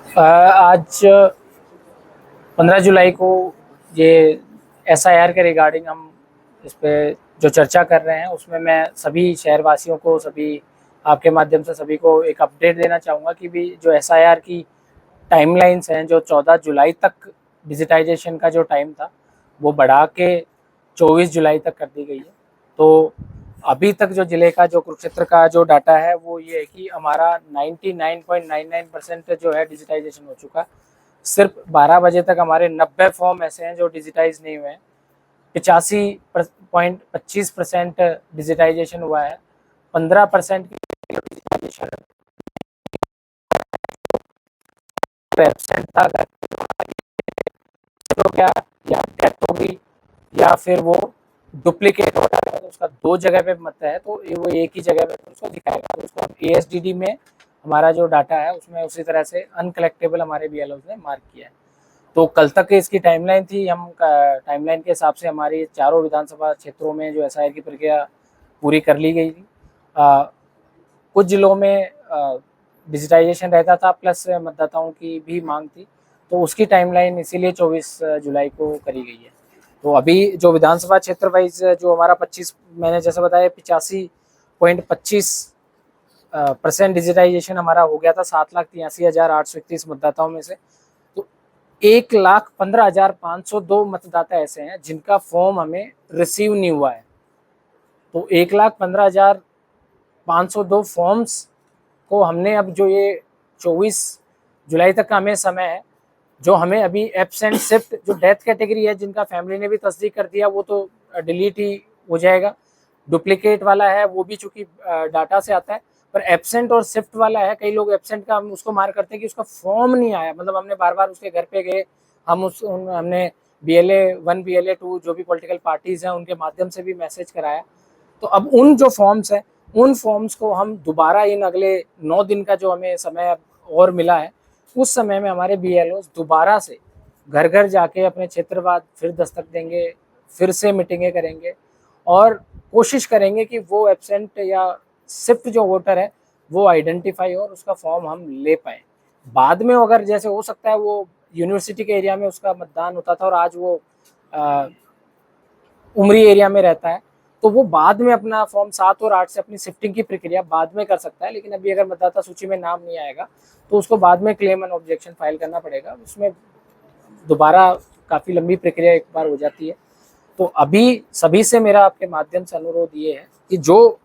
आज 15 जुलाई को ये एसआईआर के रिगार्डिंग हम इस पे जो चर्चा कर रहे हैं उसमें मैं सभी शहरवासियों को, सभी आपके माध्यम से सभी को एक अपडेट देना चाहूँगा कि भी जो एसआईआर की टाइमलाइंस हैं, जो 14 जुलाई तक डिजिटाइजेशन का जो टाइम था वो बढ़ा के 24 जुलाई तक कर दी गई है। तो अभी तक जो ज़िले का, जो कुरुक्षेत्र का जो डाटा है वो ये है कि हमारा 99.99% जो है डिजिटाइजेशन हो चुका है। सिर्फ 12 बजे तक हमारे 90 फॉर्म ऐसे हैं जो डिजिटाइज नहीं हुए हैं। 85.25% डिजिटाइजेशन हुआ है। 15% डिजिटाइजेशन एब्सेंट था, तो क्या या डेथ हो गई या फिर वो डुप्लीकेट हो रहा है, तो उसका दो जगह पे मत है, तो वो एक ही जगह पे उसको दिखाएगा। तो उसको एएसडीडी में हमारा जो डाटा है उसमें उसी तरह से अनकलेक्टेबल हमारे बीएलओ ने मार्क किया है। तो कल तक इसकी टाइमलाइन थी। हम टाइमलाइन के हिसाब से हमारी चारों विधानसभा क्षेत्रों में जो एसआईआर की प्रक्रिया पूरी कर ली गई थी। कुछ जिलों में डिजिटाइजेशन रहता था, प्लस मतदाताओं की भी मांग थी, तो उसकी टाइमलाइन इसीलिए 24 जुलाई को करी गई है। तो अभी जो विधानसभा क्षेत्र वाइज जो हमारा 25, मैंने जैसे बताया 85.25% डिजिटाइजेशन हमारा हो गया था 7,83,831 मतदाताओं में से। तो 1,15,502 मतदाता ऐसे हैं जिनका फॉर्म हमें रिसीव नहीं हुआ है। तो 1,15,502 फॉर्म्स को हमने अब जो ये 24 जुलाई तक का हमें समय है, जो हमें अभी एब्सेंट शिफ्ट जो डेथ कैटेगरी है, जिनका फैमिली ने भी तस्दीक कर दिया, वो तो डिलीट ही हो जाएगा। डुप्लीकेट वाला है वो भी चूंकि डाटा से आता है, पर एब्सेंट और शिफ्ट वाला है, कई लोग एब्सेंट का हम उसको मार्क करते हैं कि उसका फॉर्म नहीं आया, मतलब हमने बार बार उसके घर पे गए, हमने BLA 1 BLA 2 जो भी पॉलिटिकल पार्टीज हैं उनके माध्यम से भी मैसेज कराया। तो अब उन जो फॉर्म्स हैं, उन फॉर्म्स को हम दोबारा इन अगले 9 दिन का जो हमें समय और मिला है, उस समय में हमारे BLOs दोबारा से घर घर जाके अपने क्षेत्रवाद फिर दस्तक देंगे, फिर से मीटिंगें करेंगे और कोशिश करेंगे कि वो एब्सेंट या शिफ्ट जो वोटर है वो आइडेंटिफाई हो और उसका फॉर्म हम ले पाए। बाद में अगर जैसे हो सकता है वो यूनिवर्सिटी के एरिया में उसका मतदान होता था और आज वो उमरी एरिया में रहता है, तो वो बाद में अपना फॉर्म 7 और 8 से अपनी शिफ्टिंग की प्रक्रिया बाद में कर सकता है। लेकिन अभी अगर मतदाता सूची में नाम नहीं आएगा तो उसको बाद में क्लेम एंड ऑब्जेक्शन फाइल करना पड़ेगा। उसमें दोबारा काफ़ी लंबी प्रक्रिया एक बार हो जाती है। तो अभी सभी से मेरा आपके माध्यम से अनुरोध ये है कि जो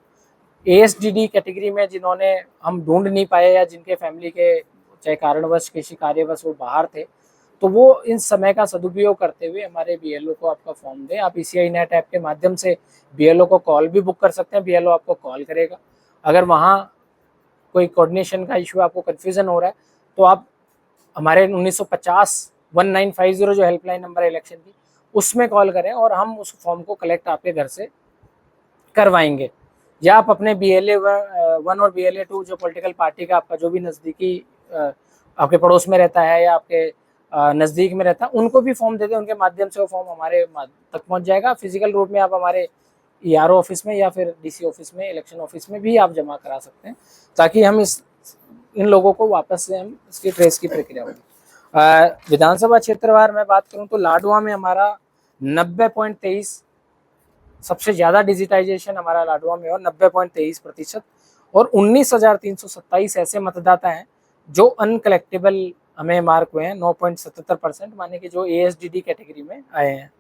ASDD कैटेगरी में जिन्होंने हम ढूंढ नहीं पाए या जिनके फैमिली के चाहे कारणवश किसी कार्यवश वो बाहर थे, तो वो इन समय का सदुपयोग करते हुए हमारे BLO को आपका फॉर्म दें। आप ECI नेट ऐप के माध्यम से BLO को कॉल भी बुक कर सकते हैं, BLO आपको कॉल करेगा। अगर वहाँ कोई कोऑर्डिनेशन का इशू, आपको कन्फ्यूजन हो रहा है, तो आप हमारे 1950 1950 जो हेल्पलाइन नंबर है इलेक्शन की, उसमें कॉल करें और हम उस फॉर्म को कलेक्ट आपके घर से करवाएंगे। या आप अपने BLA 1 और BLA 2 जो पॉलिटिकल पार्टी का आपका जो भी नज़दीकी आपके पड़ोस में रहता है या आपके नज़दीक में रहता है, उनको भी फॉर्म दे दें। उनके माध्यम से वो फॉर्म हमारे तक पहुंच जाएगा। फिजिकल रूप में आप हमारे ERO ऑफिस में या फिर DC ऑफिस में, इलेक्शन ऑफिस में भी आप जमा करा सकते हैं, ताकि हम इन लोगों को वापस से हम इसकी ट्रेस की प्रक्रिया होगी। विधानसभा क्षेत्रवार में बात करूं तो लाडवा में हमारा 90.23 सबसे ज़्यादा डिजिटाइजेशन हमारा लाडवा में और 90.23% और 19,327 ऐसे मतदाता हैं जो अनकलेक्टेबल हमें मार्क हुए हैं, 9.77%, माने कि जो ASDD कैटेगरी में आए हैं।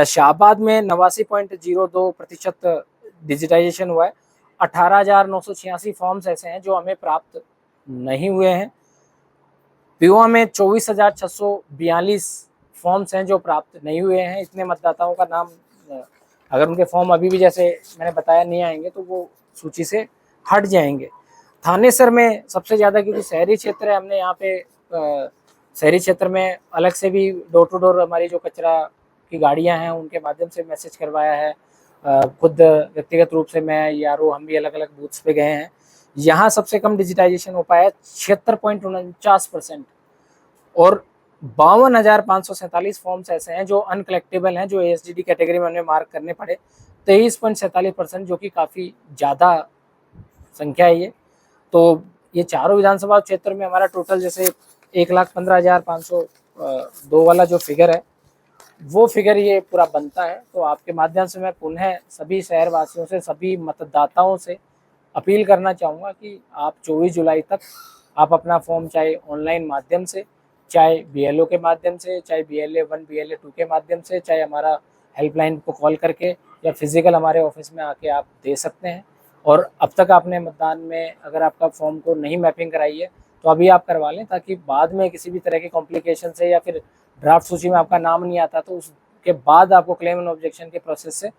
शाहबाद में 89.02% डिजिटाइजेशन हुआ है। 18,986 फॉर्म्स ऐसे हैं जो हमें प्राप्त नहीं हुए हैं। पीओ में 24,642 फॉर्म्स हैं जो प्राप्त नहीं हुए हैं। इतने मतदाताओं का नाम, अगर उनके फॉर्म अभी भी जैसे मैंने बताया नहीं आएंगे तो वो सूची से हट जाएंगे। थानेसर में सबसे ज़्यादा, क्योंकि शहरी क्षेत्र है, हमने यहाँ पे शहरी क्षेत्र में अलग से भी डोर टू डोर हमारी जो कचरा की गाड़ियाँ हैं उनके माध्यम से मैसेज करवाया है। खुद व्यक्तिगत रूप से मैं ERO हम भी अलग अलग बूथ्स पे गए हैं। यहाँ सबसे कम डिजिटाइजेशन हो पाया 76.49% और 52,547 फॉर्म्स ऐसे हैं जो अनकलेक्टेबल हैं, जो ASDD कैटेगरी में उन्हें मार्क करने पड़े। 23.47%, जो कि काफ़ी ज़्यादा संख्या है ये। तो ये चारों विधानसभा क्षेत्र में हमारा टोटल जैसे 1,15,502 वाला जो फिगर है वो फिगर ये पूरा बनता है। तो आपके माध्यम से मैं पुनः सभी शहरवासियों से, सभी मतदाताओं से अपील करना चाहूँगा कि आप 24 जुलाई तक आप अपना फॉर्म चाहे ऑनलाइन माध्यम से, चाहे BLO के माध्यम से, चाहे BLA 1 BLA 2 के माध्यम से, चाहे हमारा हेल्पलाइन को कॉल करके या फिजिकल हमारे ऑफिस में आके आप दे सकते हैं। और अब तक आपने मतदान में अगर आपका फॉर्म को नहीं मैपिंग कराई है तो अभी आप करवा लें, ताकि बाद में किसी भी तरह के कॉम्प्लिकेशन से या फिर ड्राफ्ट सूची में आपका नाम नहीं आता तो उसके बाद आपको क्लेम एंड ऑब्जेक्शन के प्रोसेस से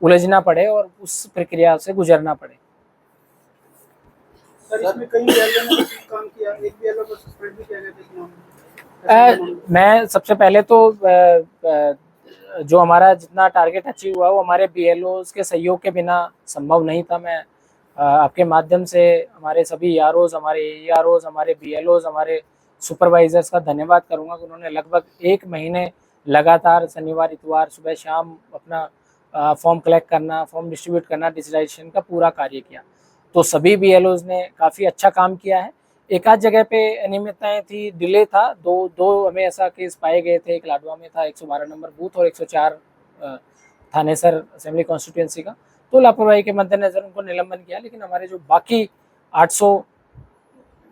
उलझना पड़े और उस प्रक्रिया से गुजरना पड़े। सर इसमें कई BLO ने काम किया, एक BLO को सस्पेंड भी किया गया था। मैं सबसे पहले तो जो हमारा जितना टारगेट अचीव हुआ वो हमारे BLOs के सहयोग के बिना संभव नहीं था। मैं आपके माध्यम से हमारे सभी EROs, हमारे AEROs, हमारे BLOs, हमारे सुपरवाइजर्स का धन्यवाद करूंगा कि उन्होंने लगभग 1 महीने लगातार शनिवार इतवार सुबह शाम अपना फॉर्म कलेक्ट करना, फॉर्म डिस्ट्रीब्यूट करना, डिजिटाइजेशन का पूरा कार्य किया। तो सभी BLOs ने काफ़ी अच्छा काम किया है। एक आध जगह पे अनियमितताएं थी, डिले था, दो हमें ऐसा केस पाए गए थे। एक लाडवा में था 112 नंबर बूथ और 104 थानेसर असेंबली कॉन्स्टिट्यूंसी का। तो लापरवाही के मद्देनजर उनको निलंबन किया, लेकिन हमारे जो बाकी 800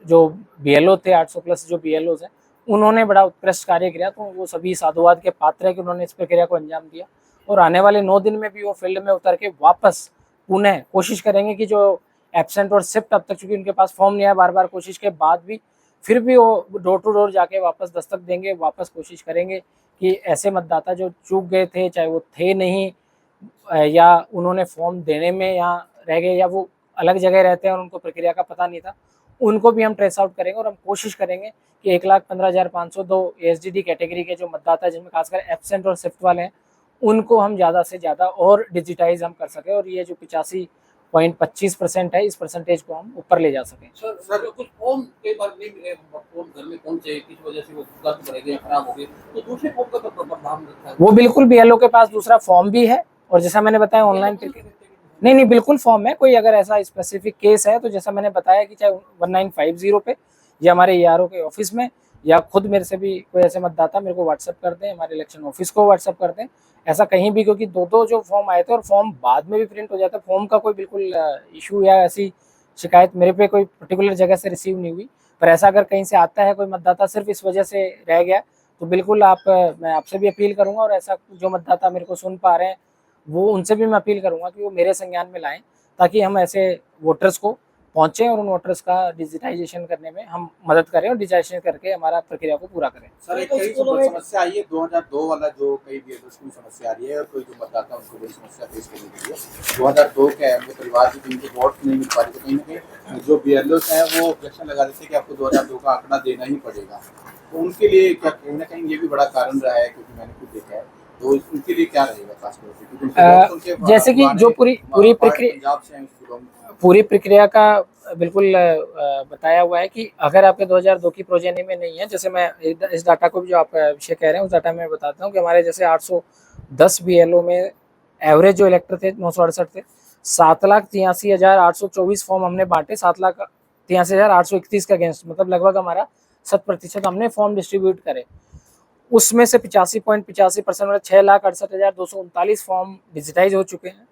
जो BLO थे, 800 प्लस जो BLOs हैं, उन्होंने बड़ा उत्कृष्ट कार्य किया। तो वो सभी साधुवाद के पात्र है कि उन्होंने इस प्रक्रिया को अंजाम दिया और आने वाले 9 दिन में भी वो फील्ड में उतर के वापस पुनः कोशिश करेंगे कि जो एब्सेंट और शिफ्ट अब तक, चूंकि उनके पास फॉर्म नहीं आया, बार बार कोशिश के बाद भी फिर भी वो डोर टू डोर जाके वापस दस्तक देंगे, वापस कोशिश करेंगे कि ऐसे मतदाता जो चूक गए थे, चाहे वो थे नहीं या उन्होंने फॉर्म देने में यहाँ रह गए या वो अलग जगह रहते हैं और उनको प्रक्रिया का पता नहीं था, उनको भी हम ट्रेस आउट करेंगे। और हम कोशिश करेंगे कि 1,15,502 ASDD कैटेगरी के जो मतदाता जिनमें खासकर एब्सेंट और शिफ्ट वाले हैं, उनको हम ज़्यादा से ज़्यादा और डिजिटाइज हम कर सकें और ये जो 85.25% है, इस परसेंटेज को हम ऊपर ले जा सकें। सर कुछ फॉर्म कई बार नहीं मिले, फॉर्म घर में पहुंचे, किस वजह से वो गलत पड़ गए, खराब हो गए, तो दूसरे फॉर्म का तो प्रभाव रखता है। वो बिल्कुल BLO के पास दूसरा फॉर्म भी है और जैसा मैंने बताया ऑनलाइन नहीं बिल्कुल फॉर्म है। कोई अगर ऐसा स्पेसिफिक केस है तो जैसा मैंने बताया कि चाहे 1950 पे या हमारे ERO के ऑफिस में या खुद मेरे से भी कोई ऐसे मतदाता मेरे को व्हाट्सअप कर दें, हमारे इलेक्शन ऑफिस को व्हाट्सअप कर दें, ऐसा कहीं भी, क्योंकि दो जो फॉर्म आए थे और फॉर्म बाद में भी प्रिंट हो जाता है। फॉर्म का कोई बिल्कुल इशू या ऐसी शिकायत मेरे पे कोई पर्टिकुलर जगह से रिसीव नहीं हुई, पर ऐसा अगर कहीं से आता है कोई मतदाता सिर्फ इस वजह से रह गया तो बिल्कुल मैं आपसे भी अपील करूंगा और ऐसा जो मतदाता मेरे को सुन पा रहे हैं वो उनसे भी मैं अपील करूंगा कि वो मेरे संज्ञान में लाएं, ताकि हम ऐसे वोटर्स को पहुंचे और उन वोटर्स का डिजिटाइजेशन करने में हम मदद करें और डिजिटाइजेशन करके हमारा प्रक्रिया को पूरा करें। सर एक कई समस्या आई है 2002 वाला, जो कई BLOs की समस्या आ रही है और कोई जो मतदाता उनको बड़ी समस्या फेस करनी पड़ी है। 2002 के उनके परिवार की जिनकी वोट नहीं मिल पा रही, तो कहीं ना कहीं जो BLOs हैं वो ऑब्जेक्शन लगा देते हैं कि आपको 2002 का आंकड़ा देना ही पड़ेगा। तो उनके लिए क्या कहीं ना कहीं ये भी बड़ा कारण रहा है, क्योंकि मैंने खुद देखा है, तो उनके लिए क्या रहेगा खासतौर से? जैसे कि जो पूरी प्रक्रिया का बिल्कुल बताया हुआ है कि अगर आपके 2002 की प्रोजेनी में नहीं है, जैसे मैं इस डाटा को भी जो आप विषय कह रहे हैं उस डाटा में बताता हूँ कि हमारे जैसे 810 BLO में एवरेज जो इलेक्टर थे 968 थे, 7,83,824 फॉर्म हमने बांटे, 7,83,831 के अगेंस्ट, मतलब लगभग हमारा 7% हमने फॉर्म डिस्ट्रीब्यूट करे। उसमें से 85.85% मतलब 6,68,239 फॉर्म डिजिटाइज हो चुके हैं।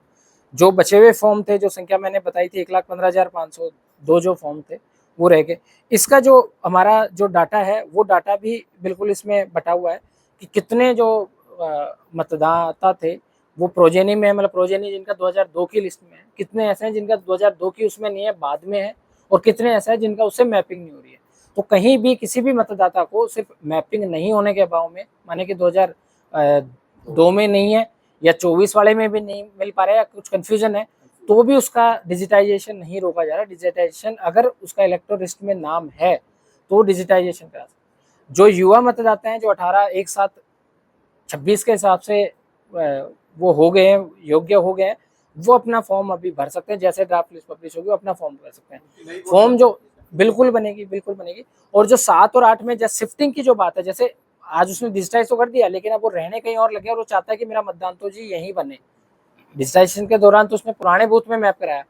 जो बचे हुए फॉर्म थे, जो संख्या मैंने बताई थी 1,15,502 जो फॉर्म थे वो रह गए। इसका जो हमारा जो डाटा है वो डाटा भी बिल्कुल इसमें बटा हुआ है कि कितने जो मतदाता थे वो प्रोजेनी में, मतलब प्रोजेनी जिनका 2002 की लिस्ट में है, कितने ऐसे हैं जिनका 2002 की उसमें नहीं है, बाद में है, और कितने ऐसे हैं जिनका उससे मैपिंग नहीं हो रही है। तो कहीं भी किसी भी मतदाता को सिर्फ मैपिंग नहीं होने के अभाव में, माने कि 2002 में नहीं है या 24 वाले में भी नहीं मिल पा रहा है या कुछ कंफ्यूजन है, तो भी उसका डिजिटाइजेशन नहीं रोका जा रहा। डिजिटाइजेशन अगर उसका इलेक्टोर लिस्ट में नाम है तो डिजिटाइजेशन करा सकते। जो युवा मतदाता हैं जो 18 एक साथ 26 के हिसाब से वो हो गए हैं, योग्य हो गए हैं, वो अपना फॉर्म अभी भर सकते हैं। जैसे ड्राफ्ट लिस्ट पब्लिश होगी अपना फॉर्म भर सकते हैं। फॉर्म जो बिल्कुल बनेगी। और जो 7 और 8 में जैसे शिफ्टिंग की जो बात है, जैसे आज उसने डिजिटाइज तो कर दिया लेकिन अब वो रहने कहीं और लगे और वो चाहता है कि मेरा मतदान तो जी यहीं बने। डिजिटाइजेशन के दौरान तो उसने पुराने बूथ में मैप कराया,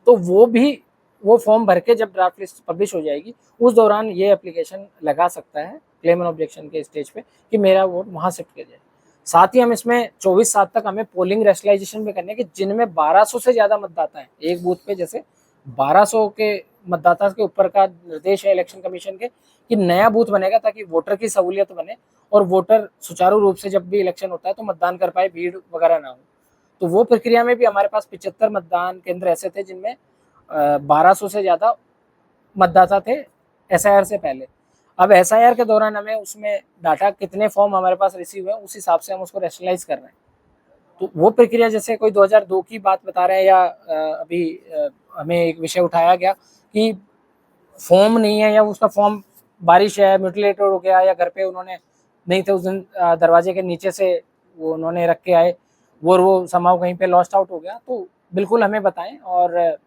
तो वो भी वो फॉर्म भर के जब ड्राफ्ट लिस्ट पब्लिश हो जाएगी उस दौरान ये एप्लीकेशन लगा सकता है क्लेम एंड ऑब्जेक्शन के स्टेज पे कि मेरा वोट वहाँ शिफ्ट किया जाए। साथ ही हम इसमें 24/7 तक हमें पोलिंग रैशनलाइजेशन भी करने हैं कि जिनमें 1200 से ज़्यादा मतदाता हैं, एक बूथ पे जैसे 1200 के मतदाता के ऊपर का निर्देश है इलेक्शन कमीशन के कि नया बूथ बनेगा ताकि वोटर की सहूलियत बने और वोटर सुचारू रूप से जब भी इलेक्शन होता है तो मतदान कर पाए, भीड़ वगैरह ना हो। तो वो प्रक्रिया में भी हमारे पास 75 मतदान केंद्र ऐसे थे जिनमें 1200 से ज़्यादा मतदाता थे एसआईआर से पहले। अब एसआईआर के दौरान हमें उसमें डाटा कितने फॉर्म हमारे पास रिसीव हुए उस हिसाब से हम उसको रैशनलाइज कर रहे हैं। तो वो प्रक्रिया जैसे कोई 2002 की बात बता रहे हैं या अभी हमें एक विषय उठाया गया कि फॉर्म नहीं है या उसका फॉर्म बारिश है, म्यूटिलेटेड हो गया या घर पे उन्होंने नहीं थे उस दिन, दरवाजे के नीचे से वो उन्होंने रख के आए वो समाव कहीं पे लॉस्ट आउट हो गया, तो बिल्कुल हमें बताएं। और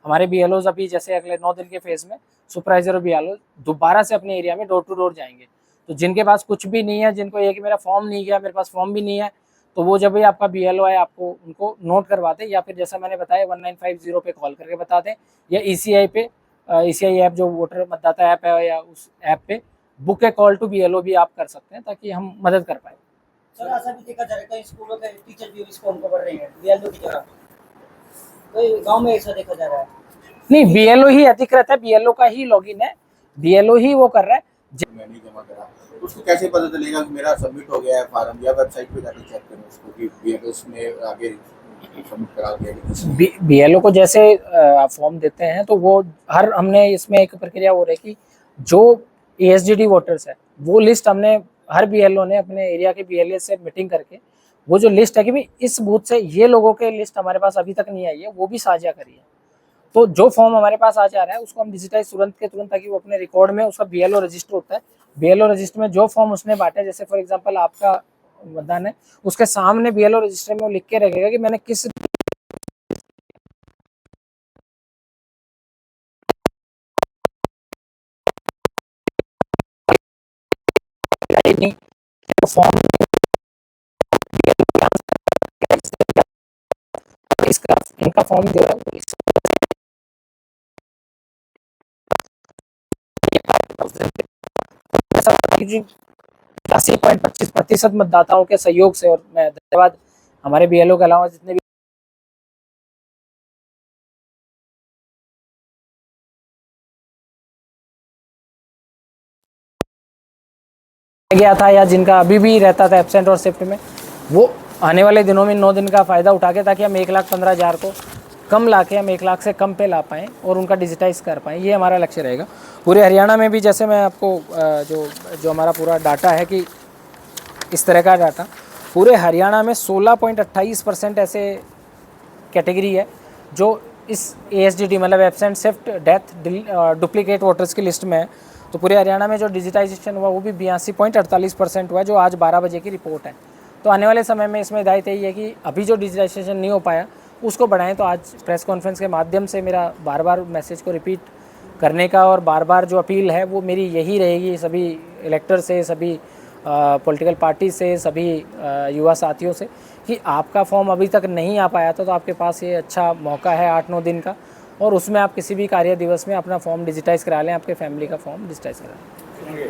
हमारे बीएलओज अभी जैसे अगले 9 दिन के फेज में सुपरवाइजर और बीएलओ दोबारा से अपने एरिया में डोर टू डोर जाएंगे। तो जिनके पास कुछ भी नहीं है, जिनको ये कि मेरा फॉर्म नहीं गया, मेरे पास फॉर्म भी नहीं है, तो वो जब भी आपका बीएलओ है आपको उनको नोट करवा दें या फिर जैसा मैंने बताया 1950 पे कॉल करके बता दें या ईसीआई पे, ईसीआई ऐप जो वोटर मतदाता ऐप है या उस ऐप पे book a call to BLO भी आप कर सकते हैं ताकि हम मदद कर पाए। सर ऐसा भी देखा जा रहा है कई स्कूलों के टीचर भी इस फॉर्म को भर रहे हैं बीएलओ की तरह, कई गांव में ऐसा देखा जा रहा है। नहीं, बीएलओ ही अधिकृत है, बीएलओ का ही लॉगिन है, बीएलओ ही वो कर रहा है। मैं नहीं जमा करा तो उसको कैसे पता चलेगा कि मेरा सबमिट हो गया है फार्म, या वेबसाइट पे जाके चेक करें उसको कि बीएलओ ने आगे सबमिट करा दिया? बीएलओ को जैसे आप फॉर्म देते हैं तो वो हमने इसमें एक प्रक्रिया हो रही है कि जो एएसजीडी वोटर्स है वो लिस्ट हमने हर बीएलओ ने अपने एरिया के बीएलए से मीटिंग करके वो जो लिस्ट है कि भाई इस बूथ से ये लोगों के लिस्ट हमारे पास अभी तक नहीं आई है वो भी साझा करी है। तो जो फॉर्म हमारे पास आ जा रहा है उसको हम डिजिटाइज तुरंत के तुरंत ताकि वो अपने रिकॉर्ड में उसका बीएलओ रजिस्टर होता है, बीएलओ रजिस्टर में जो फॉर्म उसने बांटे, जैसे फॉर एग्जांपल आपका मतदान है उसके सामने बीएलओ रजिस्टर में वो लिख के रखेगा कि मैंने किस फॉर्म इसका इनका फॉर्म जो है 80.25% मतदाताओं के सहयोग से, और मैं धन्यवाद हमारे बीएलओ के अलावा जितने भी गया था या जिनका अभी भी रहता था एब्सेंट और शिफ्ट में, वो आने वाले दिनों में 9 दिन का फ़ायदा उठा के ताकि हम 1,15,000 को कम ला के हम 1 लाख से कम पे ला पाएँ और उनका डिजिटाइज कर पाएँ, ये हमारा लक्ष्य रहेगा। पूरे हरियाणा में भी जैसे मैं आपको जो हमारा पूरा डाटा है कि इस तरह का डाटा पूरे हरियाणा में 16.28% ऐसे कैटेगरी है जो इस एएसडीडी मतलब absent shift death duplicate voters की लिस्ट में है। तो पूरे हरियाणा में जो डिजिटाइजेशन हुआ वो भी 82.48% हुआ, जो आज 12 बजे की रिपोर्ट है। तो आने वाले समय में इसमें हिदायत यही है कि अभी जो डिजिटाइजेशन नहीं हो पाया उसको बढ़ाएं। तो आज प्रेस कॉन्फ्रेंस के माध्यम से मेरा बार बार मैसेज को रिपीट करने का और बार बार जो अपील है वो मेरी यही रहेगी सभी इलेक्टर से, सभी पॉलिटिकल पार्टी से, सभी युवा साथियों से कि आपका फॉर्म अभी तक नहीं आ पाया था तो आपके पास ये अच्छा मौका है 8-9 दिन का, और उसमें आप किसी भी कार्य दिवस में अपना फॉर्म डिजिटाइज करा लें, आपके फैमिली का फॉर्म डिजिटाइज करा लें।